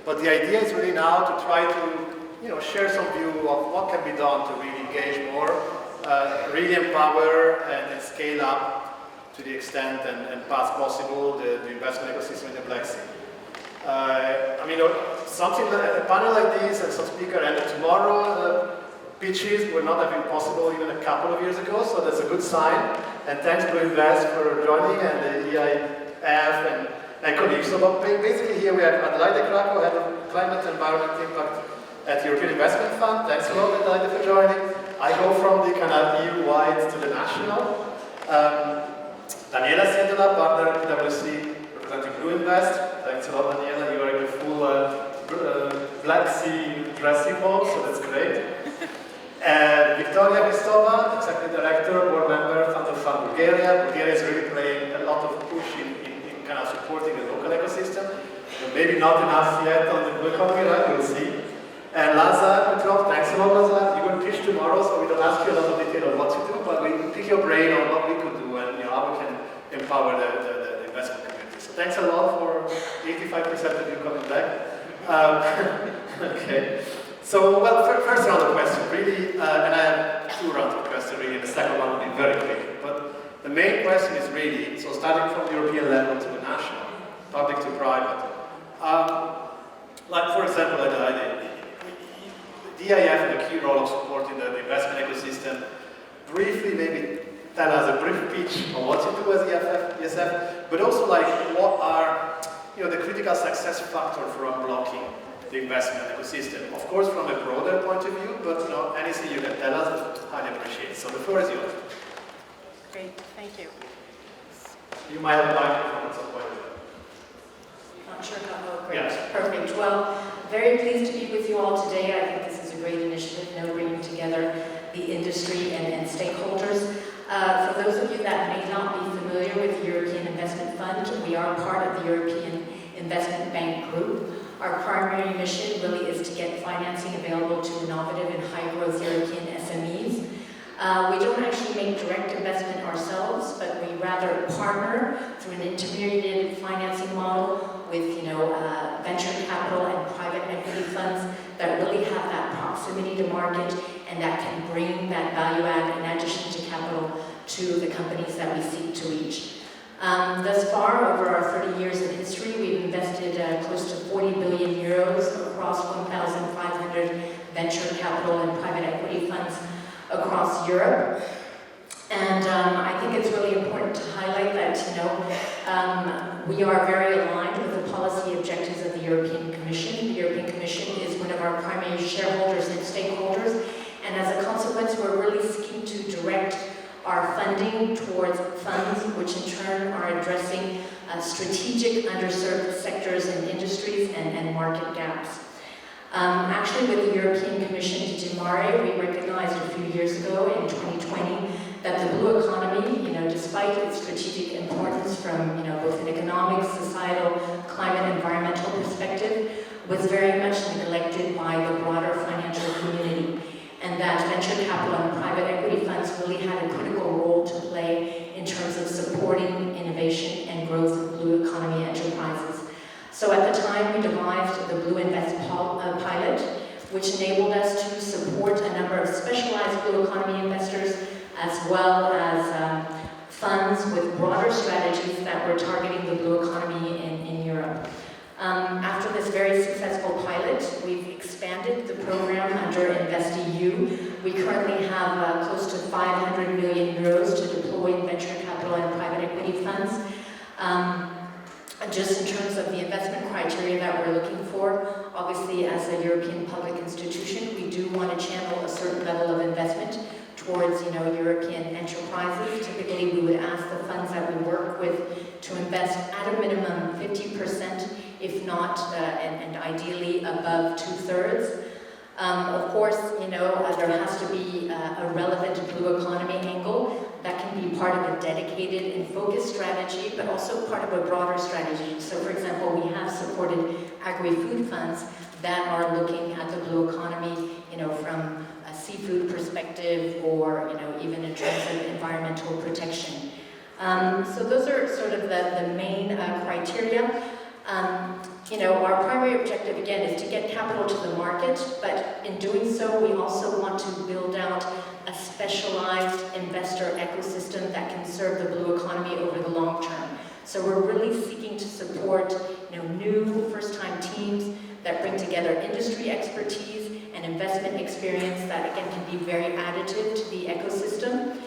But the idea is really now to try to share some view of what can be done to really engage more, really empower and scale up to the extent and path possible the investment ecosystem in the Black Sea. I mean, a panel like this and some speaker and tomorrow pitches were not have been possible even a couple of years ago, so that's a good sign. And thanks BlueInvest for joining and the EIF and colleagues. So basically here we have Adelaide Cracco, Head of Climate and Environment Impact at the European Investment Fund. Thanks a lot, Adelaide, for joining. I go from the kind of EU-wide to the national. Daniela CEDOLA, partner at PwC, representing BlueInvest. Thanks a lot, Daniela. You are in the full Black Sea dressing mode, so that's great. HRISTOVA, Executive Director, Board Member, Fund of Fund Bulgaria. Bulgaria is really playing a lot of push in kind of supporting the local ecosystem. But maybe not enough yet on the blue economy, right? We'll see. And Lazar, PETROV, thanks a lot, Lazar. You're going to pitch tomorrow, so we don't ask you a lot of detail on what to do, but we pick your brain on what we could do and how we can empower the investment community. So thanks a lot for 85% of you coming back. Okay. So, well, first round of questions, really, and I have two rounds of questions, really, and the second one will be very quick. But the main question is really, so starting from the European level to the national, public to private. Like, for example, the EIF had a key role of supporting the investment ecosystem. Briefly, maybe tell us a brief pitch on what you do as ESF, but also like what are the critical success factor for unblocking the investment ecosystem. Of course, from a broader point of view, but anything you can tell us, highly appreciate. So the floor is yours. Great, thank you. You might have a microphone at some point. Not sure how great. Yes. Perfect. Well, very pleased to be with you all today. I think this is a great initiative, bringing together the industry and stakeholders. For those of you that may not be familiar with the European Investment Fund, we are part of the European Investment Bank Group. Our primary mission really is to get financing available to innovative and high-growth European SMEs. We don't actually make direct investment ourselves, but we rather partner through an intermediated financing model with venture capital and private equity funds that really have that proximity to market and that can bring that value add in addition to capital to the companies that we seek to reach. Thus far, over our 30 years of history, we've invested close to 40 billion euros across 1,500 venture capital and private equity funds across Europe. And I think it's really important to highlight that, we are very aligned with the policy objectives of the European Commission. The European Commission is one of our primary shareholders and stakeholders, and as a consequence, we're really seeking to direct our funding towards funds which in turn are addressing strategic underserved sectors and industries and market gaps. Actually, with the European Commission DG Mare, we recognized a few years ago in 2020 that the blue economy, despite its strategic importance from both an economic, societal, climate, environmental perspective, was very much neglected by the broader financial community, and that venture capital and private equity funds really had a critical role to play in terms of supporting innovation and growth of blue economy enterprises. So at the time, we devised the BlueInvest pilot, which enabled us to support a number of specialized blue economy investors, as well as funds with broader strategies that were targeting the blue economy in Europe. After this very successful pilot, we've expanded the program under InvestEU. We currently have close to 500 million euros to deploy in venture capital and private equity funds. Just in terms of the investment criteria that we're looking for, obviously as a European public institution, we do want to channel a certain level of investment towards European enterprises. Typically we would ask the funds that we work with to invest at a minimum 50%, if not, and ideally above 2/3. Of course, there has to be a relevant blue economy angle that can be part of a dedicated and focused strategy, but also part of a broader strategy. So, for example, we have supported agri-food funds that are looking at the blue economy, from a seafood perspective, or even in terms of environmental protection. So those are sort of the main criteria. You know, our primary objective, again, is to get capital to the market, but in doing so, we also want to build out a specialized investor ecosystem that can serve the blue economy over the long term. So we're really seeking to support, you know, new first-time teams that bring together industry expertise and investment experience that, again, can be very additive to the ecosystem.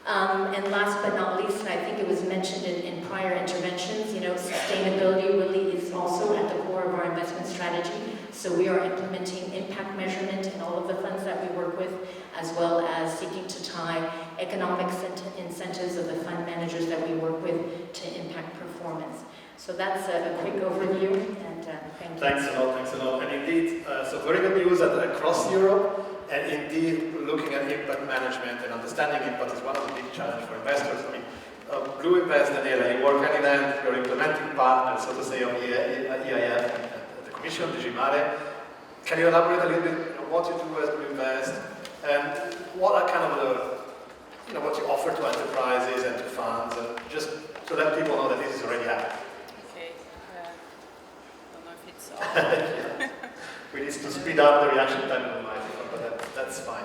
And last but not least, and I think it was mentioned in prior interventions, you know, sustainability really is also at the core of our investment strategy. So we are implementing impact measurement in all of the funds that we work with, as well as seeking to tie economic incentives of the fund managers that we work with to impact performance. So that's a quick overview, and thank you. Thanks a lot. And indeed, so very good news that across Europe, and indeed looking at impact management and understanding impact is one of the big challenges for investors. I mean, BlueInvest, Daniela, you work hand in hand, you're implementing partners, so to say, of EIF and the Commission, DG Mare. Can you elaborate a little bit on what you do as BlueInvest, and what are kind of the, you know, what you offer to enterprises and to funds, and just to let people know that this is already happening. Okay, I don't know if it's Yeah. We need to speed up the reaction time of the microphone, but that's fine.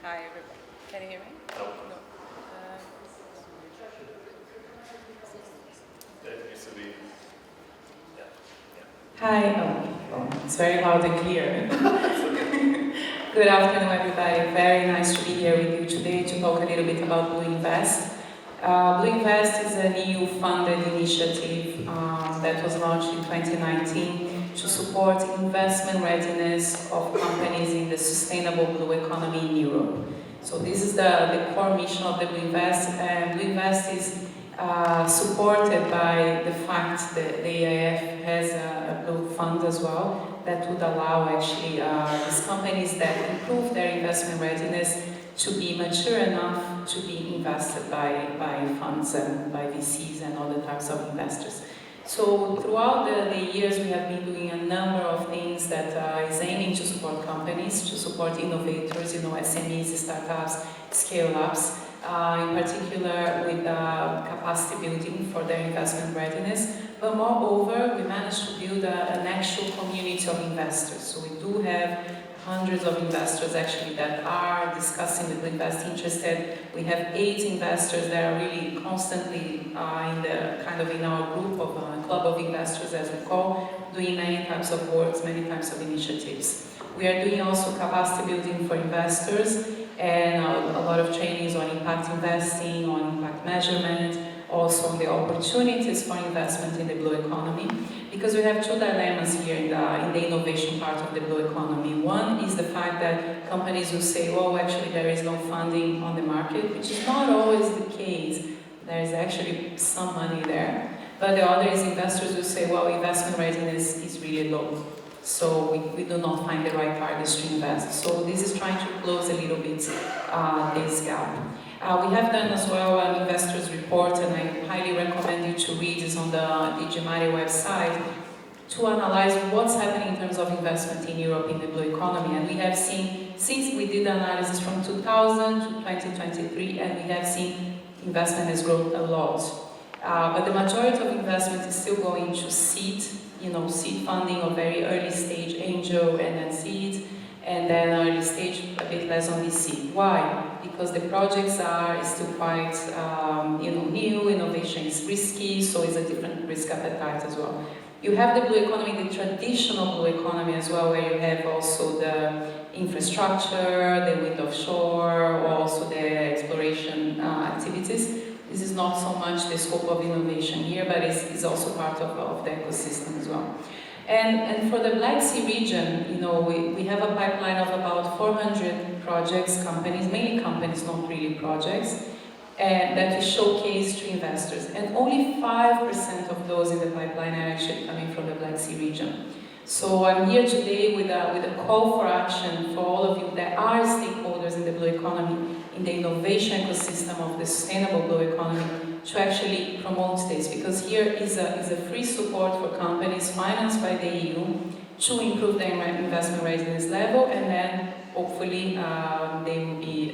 Hi, everybody. Can you hear me? No. No. There needs to be. Yeah. Hi, it's very loud and clear. Good afternoon, everybody. Very nice to be here with you today to talk a little bit about BlueInvest. BlueInvest is an EU-funded initiative that was launched in 2019 to support investment readiness of companies in the sustainable blue economy in Europe. So this is the core mission of the BlueInvest, and BlueInvest is supported by the fact that the EIF has a blue fund as well that would allow actually these companies that improve their investment readiness to be mature enough to be invested by funds and by VCs and other types of investors. So throughout the years we have been doing a number of things that is aiming to support companies, to support innovators, you know, SMEs, startups, scale-ups, in particular with capacity building for their investment readiness. But moreover, we managed to build an actual community of investors. So we do have hundreds of investors actually that are discussing with BlueInvest interested. We have 8 investors that are really constantly in our group of club of investors, as we call, doing many types of works, many types of initiatives. We are doing also capacity building for investors and a lot of trainings on impact investing, on impact measurement, also on the opportunities for investment in the blue economy, because we have 2 dilemmas here in the innovation part of the blue economy. One is the fact that companies will say, well, actually there is no funding on the market, which is not always the case. There is actually some money there. But the other is investors will say, well, investment readiness is really low. So we do not find the right targets to invest. So this is trying to close a little bit this gap. We have done as well an investors report, and I highly recommend you to read this on the DG Mare website, to analyze what's happening in terms of investment in Europe in the blue economy. And we have seen, since we did the analysis from 2000 to 2023, and we have seen investment has grown a lot. But the majority of investment is still going to seed, seed funding or very early stage angel and then seed, and then early stage a bit less on VC. Why? Because the projects are still quite new, innovation is risky, so it's a different risk appetite as well. You have the blue economy, the traditional blue economy as well, where you have also the infrastructure, the wind offshore, or also the exploration activities. This is not so much the scope of innovation here, but it's also part of the ecosystem as well. And for the Black Sea region, we have a pipeline of about 400 projects, companies, mainly companies, not really projects, and that is showcased to investors. And only 5% of those in the pipeline are actually coming from the Black Sea region. So I'm here today with a call for action for all of you that are stakeholders in the blue economy, in the innovation ecosystem of the sustainable blue economy, to actually promote this, because here is a free support for companies financed by the EU to improve their investment readiness level, and then hopefully they will be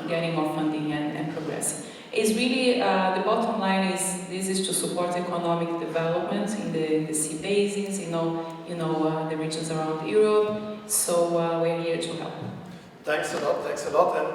getting more funding and progressing. is really the bottom line is this is to support economic development in the sea basins, the regions around Europe. So we're here to help. Thanks a lot. And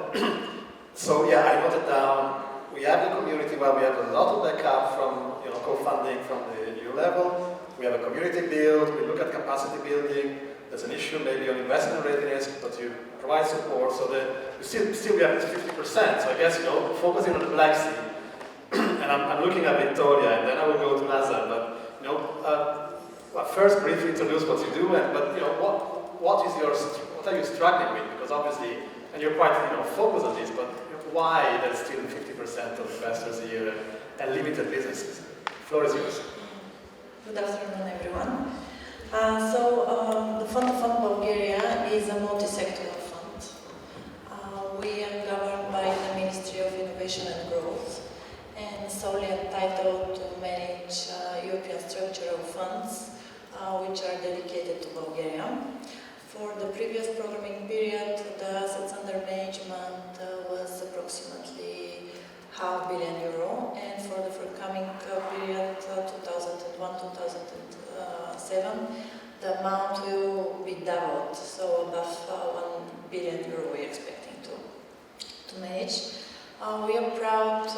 so yeah, I noted down. We have the community where we have a lot of backup from co-funding from the EU level. We have a community build. We look at capacity building. There's an issue maybe on investment readiness, but you provide support so that still we have this 50%. So I guess focusing on the Black Sea. And I'm looking at Victoria, and then I will go to Lazar. But first briefly introduce what you do, but what are you struggling with? Because obviously, and you're quite focused on this, but why there's still 50% of investors here and limited businesses? The floor is yours. Good afternoon, everyone. The Fund of Fund Bulgaria is a multi-sectoral fund. We are governed by the Ministry of Innovation and Growth and solely entitled to manage European structural funds which are dedicated to Bulgaria. For the previous programming period, the assets under management was approximately €500 million, and for the forthcoming period 2001-2007, the amount will be doubled, so above €1 billion we're expecting to manage. We are proud to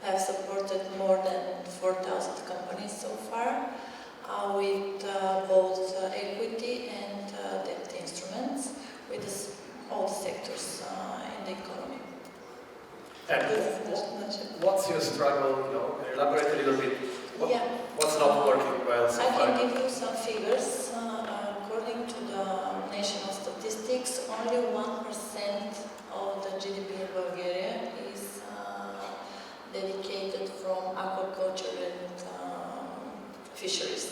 have supported more than 4,000 companies so far with both equity and debt instruments with all the sectors in the economy. And what's your struggle? Can you elaborate a little bit? What's not working well so far? I can give you some figures. According to the national statistics, only 1% of the GDP in Bulgaria is dedicated from aquaculture and fisheries.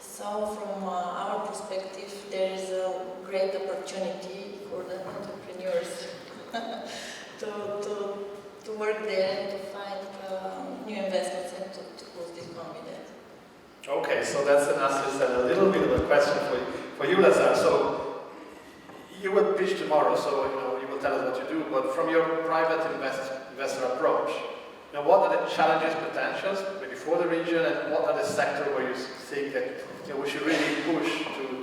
So from our perspective, there is a great opportunity for the entrepreneurs to work there and to find new investments and to boost the economy there. Okay, so that's an answer and a little bit of a question for you, Lazar. So you will pitch tomorrow, so you will tell us what you do. But from your private investor approach, what are the challenges, potentials, maybe for the region, and what are the sectors where you think that we should really push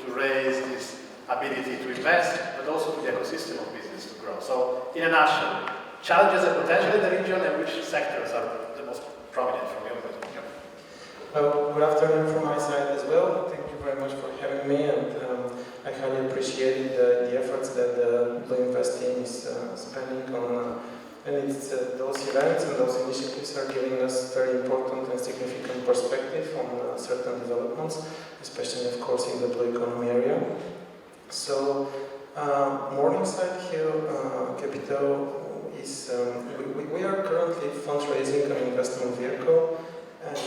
to raise this ability to invest, but also to the ecosystem of business to grow? So in a nutshell, challenges and potential in the region, and which sectors are the most prominent from your point of view? Well, good afternoon from my side as well. Thank you very much for having me, and I highly appreciated the efforts that the BlueInvest team is spending on, and it's those events and those initiatives are giving us very important and significant perspective on certain developments, especially, of course, in the blue economy area. So, Morningside here, Capital. We are currently fundraising an investment vehicle, and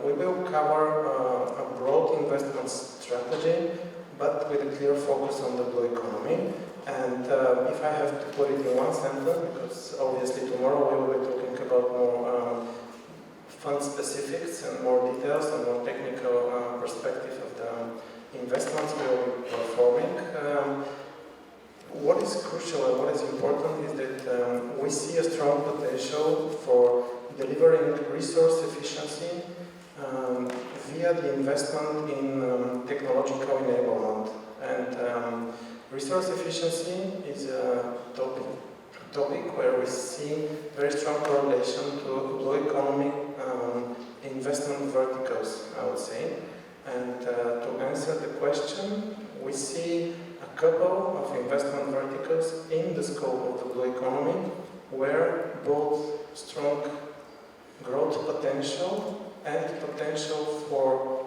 we will cover a broad investment strategy, but with a clear focus on the blue economy. And if I have to put it in one sentence, because obviously tomorrow we will be talking about more fund specifics and more details and more technical perspective of the investments we will be performing. What is crucial and what is important is that we see a strong potential for delivering resource efficiency via the investment in technological enablement. And resource efficiency is a topic where we see very strong correlation to blue economy investment verticals, I would say. And to answer the question, we see a couple of investment verticals in the scope of the blue economy where both strong growth potential and potential for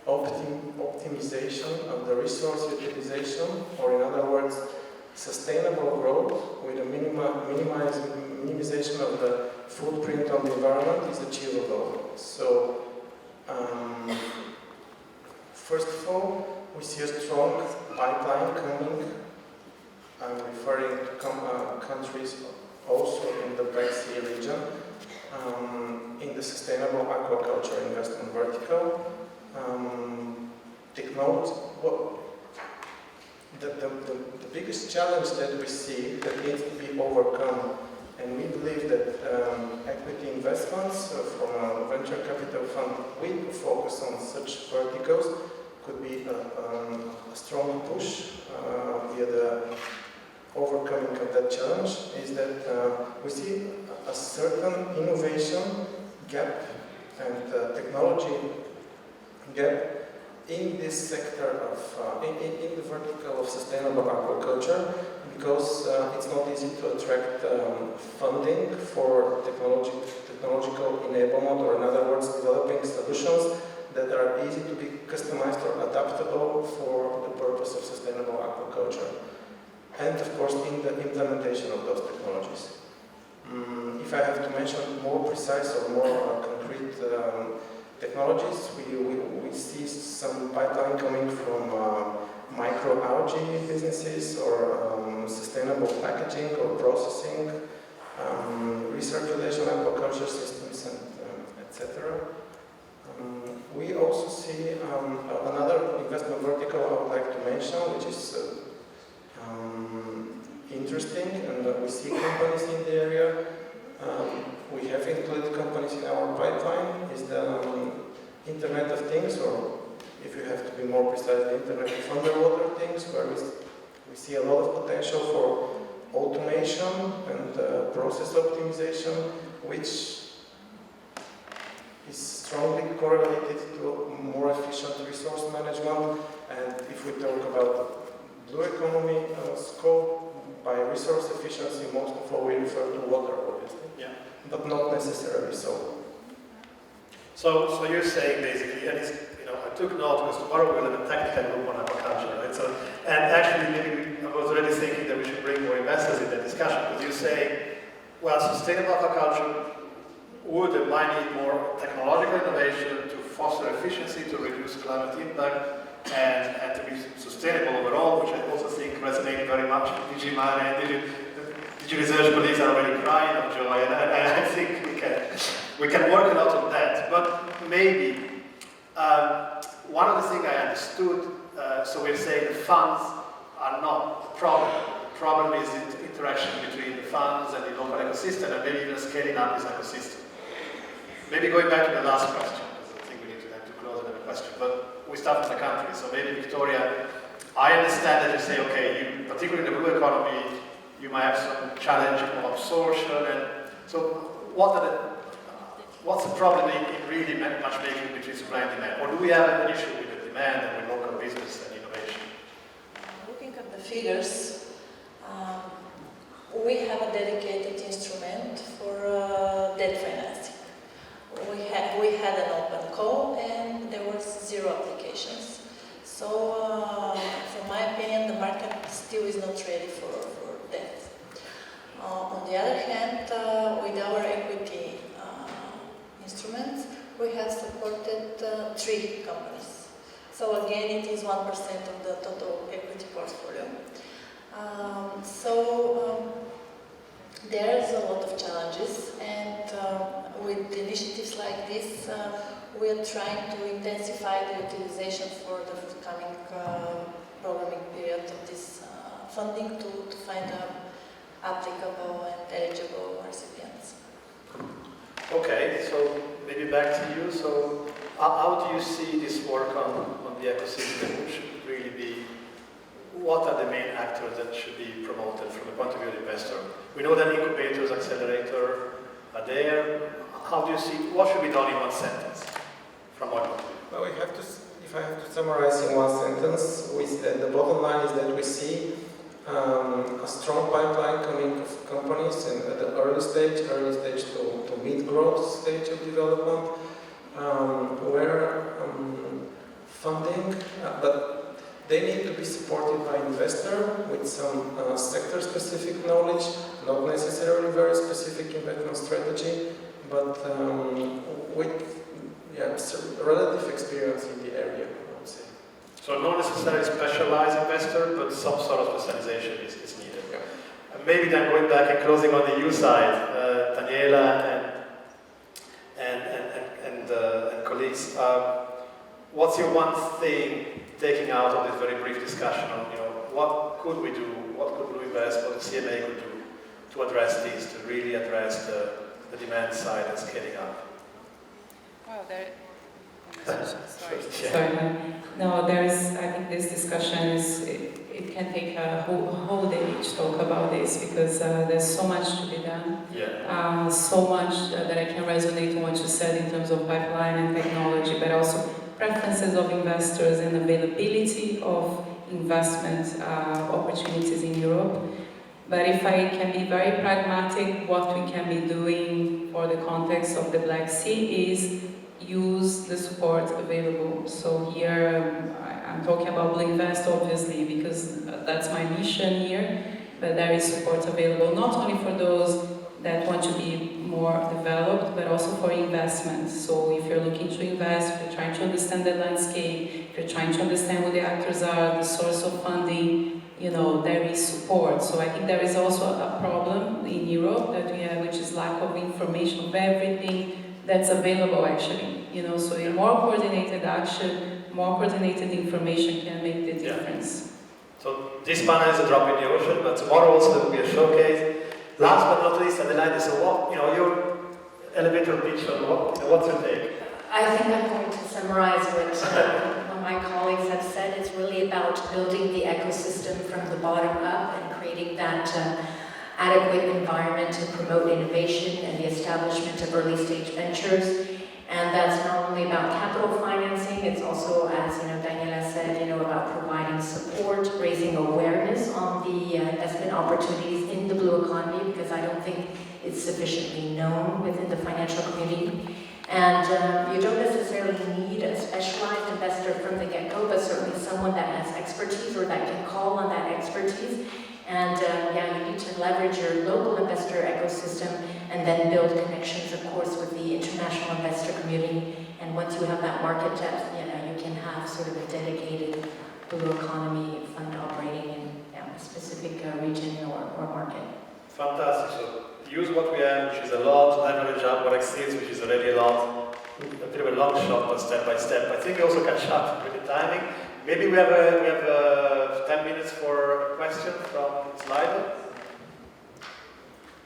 optimization of the resource utilization, or in other words, sustainable growth with a minimization of the footprint on the environment is achievable. So, first of all, we see a strong pipeline coming. I'm referring to countries also in the Black Sea region, in the sustainable aquaculture investment vertical. Technology, the biggest challenge that we see that needs to be overcome, and we believe that equity investments from a venture capital fund with focus on such verticals could be a strong push via the overcoming of that challenge, is that we see a certain innovation gap and technology gap in this sector of, in the vertical of sustainable aquaculture, because it's not easy to attract funding for technological enablement, or in other words, developing solutions that are easy to be customized or adaptable for the purpose of sustainable aquaculture. And of course, in the implementation of those technologies. If I have to mention more precise or more concrete technologies, we see some pipeline coming from microalgae businesses, or sustainable packaging or processing, recirculation aquaculture systems, and etc. We also see another investment vertical I would like to mention, which is interesting, and we see companies in the area. We have included companies in our pipeline, is the Internet of Things, or if you have to be more precise, the Internet of Underwater Things, where we see a lot of potential for automation and process optimization, which is strongly correlated to more efficient resource management. And if we talk about blue economy scope, by resource efficiency, most of all we refer to water, obviously, but not necessarily so. So you're saying basically, and it's, I took note because tomorrow we'll have a technical group on aquaculture, right? So, and actually, maybe I was already thinking that we should bring more investors in that discussion, because you say, well, sustainable aquaculture would and might need more technological innovation to foster efficiency, to reduce climate impact, and to be sustainable overall, which I also think resonates very much with DG Mare and DG Research colleagues are already crying of joy, and I think we can work a lot on that. But maybe one of the things I understood, so we're saying the funds are not the problem. The problem is the interaction between the funds and the local ecosystem, and maybe even scaling up this ecosystem. Maybe going back to the last question, because I think we need to close another question, but we start with the country. So maybe Victoria, I understand that you say, okay, particularly in the blue economy, you might have some challenge of absorption, and so what's the problem in really matchmaking between supply and demand? Or do we have an issue with the demand and with local business and innovation? Looking at the figures, we have a dedicated instrument for debt financing. We had an open call and there was 0 applications. So, from my opinion, the market still is not ready for debt. On the other hand, with our equity instruments, we have supported 3 companies. So again, it is 1% of the total equity portfolio. There's a lot of challenges, and with initiatives like this, we are trying to intensify the utilization for the forthcoming programming period of this funding to find applicable and eligible recipients. Okay, so maybe back to you. So how do you see this work on the ecosystem? What should really be, what are the main actors that should be promoted from the point of view of the investor? We know that incubators, accelerator are there. How do you see, what should be done in one sentence from what point of view? Well, if I have to summarize in one sentence, the bottom line is that we see a strong pipeline coming of companies at the early stage to mid-growth stage of development, where funding, but they need to be supported by investor with some sector-specific knowledge, not necessarily very specific investment strategy, but with relative experience in the area, I would say. So not necessarily specialized investor, but some sort of specialization is needed. Yeah. And maybe then going back and closing on the EU side, Daniela and colleagues, what's your one thing taking out of this very brief discussion on what could we do, what could BlueInvest, what the CMA could do to address this, to really address the demand side and scaling up? Well, sorry. Sorry. No, I think this discussion it can take a whole day to talk about this, because there's so much to be done. Yeah. So much that I can resonate on what you said in terms of pipeline and technology, but also preferences of investors and availability of investment opportunities in Europe. But if I can be very pragmatic, what we can be doing for the context of the Black Sea is use the support available. So here I'm talking about BlueInvest obviously, because that's my mission here, but there is support available not only for those that want to be more developed, but also for investment. So if you're looking to invest, if you're trying to understand the landscape, if you're trying to understand who the actors are, the source of funding, there is support. So I think there is also a problem in Europe that we have, which is lack of information of everything that's available actually. So a more coordinated action, more coordinated information can make the difference. So this panel is a drop in the ocean, but tomorrow also there will be a showcase. Last but not least, Adelaide, so what, your elevator pitch on what's your take? I think I'm going to summarize what my colleagues have said. It's really about building the ecosystem from the bottom up and creating that adequate environment to promote innovation and the establishment of early stage ventures. And that's not only about capital financing, it's also, as Daniela said, about providing support, raising awareness on the investment opportunities in the blue economy, because I don't think it's sufficiently known within the financial community. And you don't necessarily need a specialized investor from the get-go, but certainly someone that has expertise or that can call on that expertise. And you need to leverage your local investor ecosystem and then build connections, of course, with the international investor community. And once you have that market depth, you can have sort of a dedicated blue economy fund operating in a specific region or market. Fantastic. So use what we have, which is a lot, leverage up what exists, which is already a lot. A bit of a long shot, but step by step. I think we also catch up with the timing. Maybe we have 10 minutes for a question from Slido.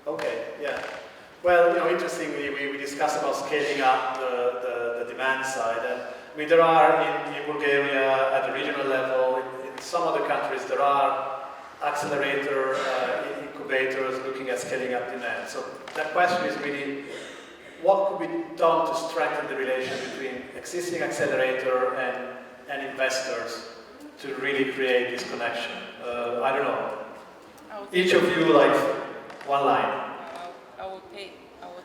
Okay, yeah. Well, interestingly, we discussed about scaling up the demand side. And there are in Bulgaria at the regional level, in some other countries, there are accelerator incubators looking at scaling up demand. So that question is really, what could be done to strengthen the relation between existing accelerator and investors to really create this connection? I don't know. Each of you, one line. I will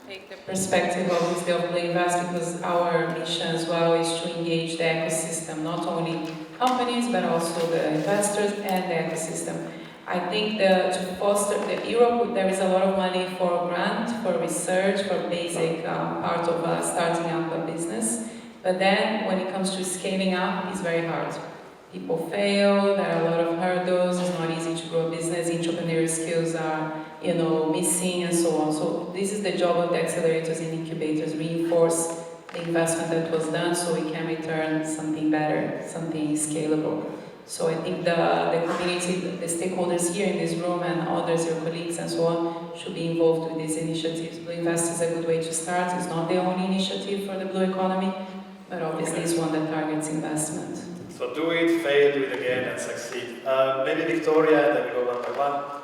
take the Perspective obviously of BlueInvest, because our mission as well is to engage the ecosystem, not only companies but also the investors and the ecosystem. I think to foster Europe, there is a lot of money for grant, for research, for basic part of starting up a business. But then when it comes to scaling up, it's very hard. People fail, there are a lot of hurdles, it's not easy to grow a business, entrepreneurial skills are, missing and so on. So this is the job of the accelerators and incubators, reinforce the investment that was done so we can return something better, something scalable. So I think the community, the stakeholders here in this room and others, your colleagues and so on, should be involved with these initiatives. BlueInvest is a good way to start. It's not the only initiative for the blue economy, but obviously it's one that targets investment. So do it, fail, do it again, and succeed. Maybe Victoria, and then we go one by one.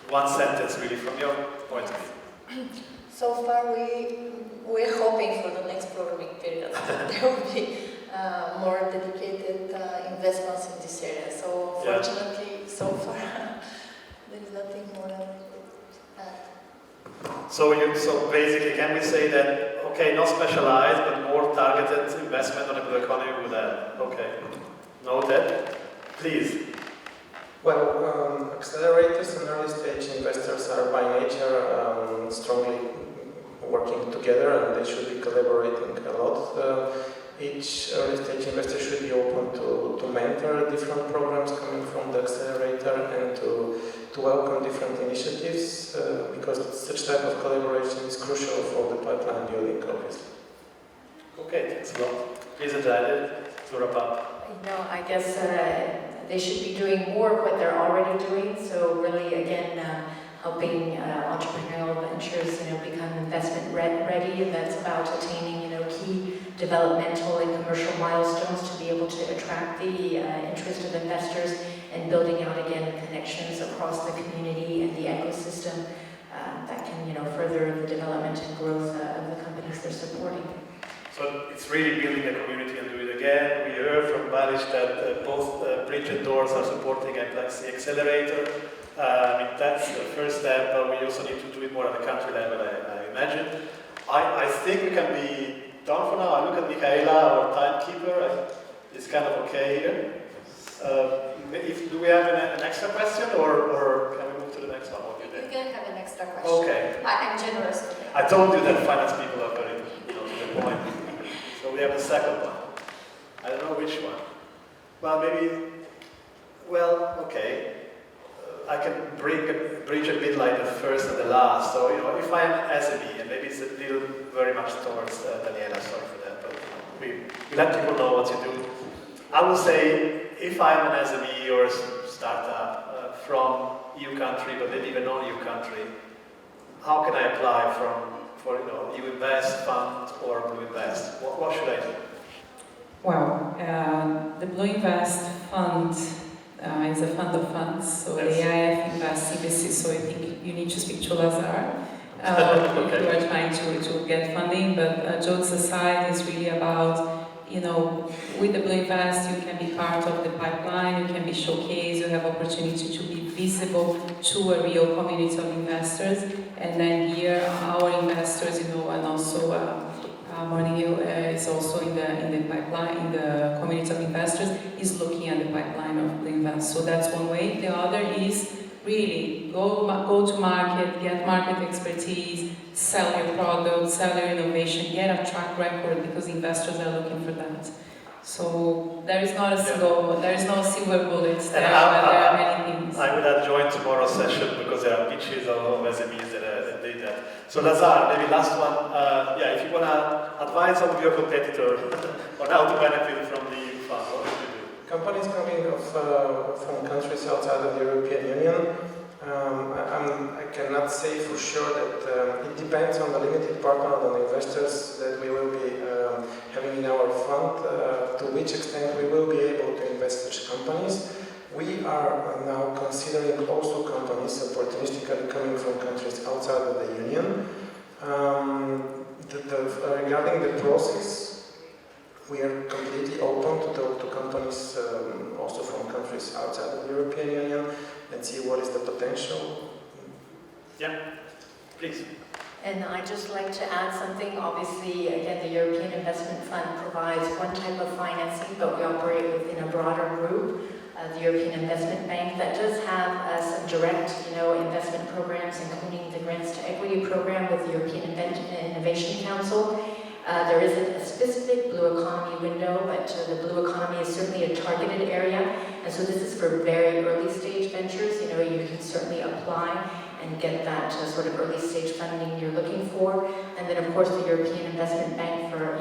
One sentence, really, from your point of view. So far, we're hoping for the next programming period there will be more dedicated investments in this area. So fortunately, so far, there is nothing more than that. So basically, can we say that, okay, not specialized, but more targeted investment on the blue economy would help? Okay. Noted. Please. Well, accelerators and early stage investors are by nature strongly working together, and they should be collaborating a lot. Each early stage investor should be open to mentor different programs coming from the accelerator and to welcome different initiatives, because such type of collaboration is crucial for the pipeline building, obviously. Okay, thanks a lot. Please, Adelaide, to wrap up. I guess they should be doing more of what they're already doing. So really, again, helping entrepreneurial ventures, become investment ready. And that's about attaining, key developmental and commercial milestones to be able to attract the interest of investors, and building out again connections across the community and the ecosystem that can, further the development and growth of the companies they're supporting. So it's really building a community and do it again. We heard from Barish that both Bridge and Doors are supporting Epilepsy Accelerator. That's the first step, but we also need to do it more at the country level, I imagine. I think we can be done for now. I look at Michaela, our timekeeper. It's kind of okay here. Do we have an extra question, or can we move to the next one? You can have an extra question. Okay. I'm generous today. I told you that finance people are very, to the point. So we have the second one. I don't know which one. Well, maybe. Well, okay. I can bridge a bit like the first and the last. So, if I'm an SME, and maybe it's a little very much towards Daniela, sorry for that, but we let people know what you do. I would say, if I'm an SME or a startup from EU country, but maybe even non-EU country, how can I apply for BlueInvest fund or BlueInvest? What should I do? Well, the BlueInvest fund is a fund of funds, so yes. the AIF invests in this, so I think you need to speak to Lazar okay. who are trying to get funding, but jokes aside, it's really about, with the BlueInvest, you can be part of the pipeline, you can be showcased, you have opportunity to be visible to a real community of investors, and then here our investors, and also Morningside is also in the pipeline, in the community of investors, is looking at the pipeline of BlueInvest. So that's one way. The other is really go to market, get market expertise, sell your product, sell your innovation, get a track record, because investors are looking for that. So there is not a single, there is no silver bullet there, but there are many things. I will have joined tomorrow's session because there are pitches of SMEs that did that. So Lazar, maybe last one. If you want to advise some of your competitors on how to benefit from the EU fund, what would you do? Companies coming from countries outside of the European Union, I cannot say for sure that it depends on the limited partner and the investors that we will be having in our fund, to which extent we will be able to invest such companies. We are now considering also companies opportunistically coming from countries outside of the Union. Regarding the process, we are completely open to talk to companies also from countries outside of the European Union and see what is the potential. Yeah, please. And I'd just like to add something. Obviously, again, the European Investment Fund provides one type of financing, but we operate within a broader group, the European Investment Bank, that does have some direct, investment programs, including the Grants to Equity program with the European Innovation Council. There isn't a specific blue economy window, but the blue economy is certainly a targeted area. And so this is for very early stage ventures. You can certainly apply and get that sort of early stage funding you're looking for. And then of course the European Investment Bank for,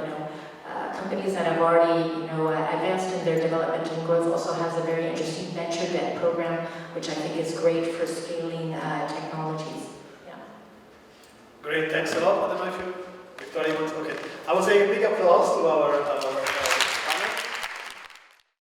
companies that have already, advanced in their development and growth also has a very interesting venture debt program, which I think is great for scaling technologies. Yeah. Great, thanks a lot, Madam Matthew. Victoria, okay. I would say a big applause to our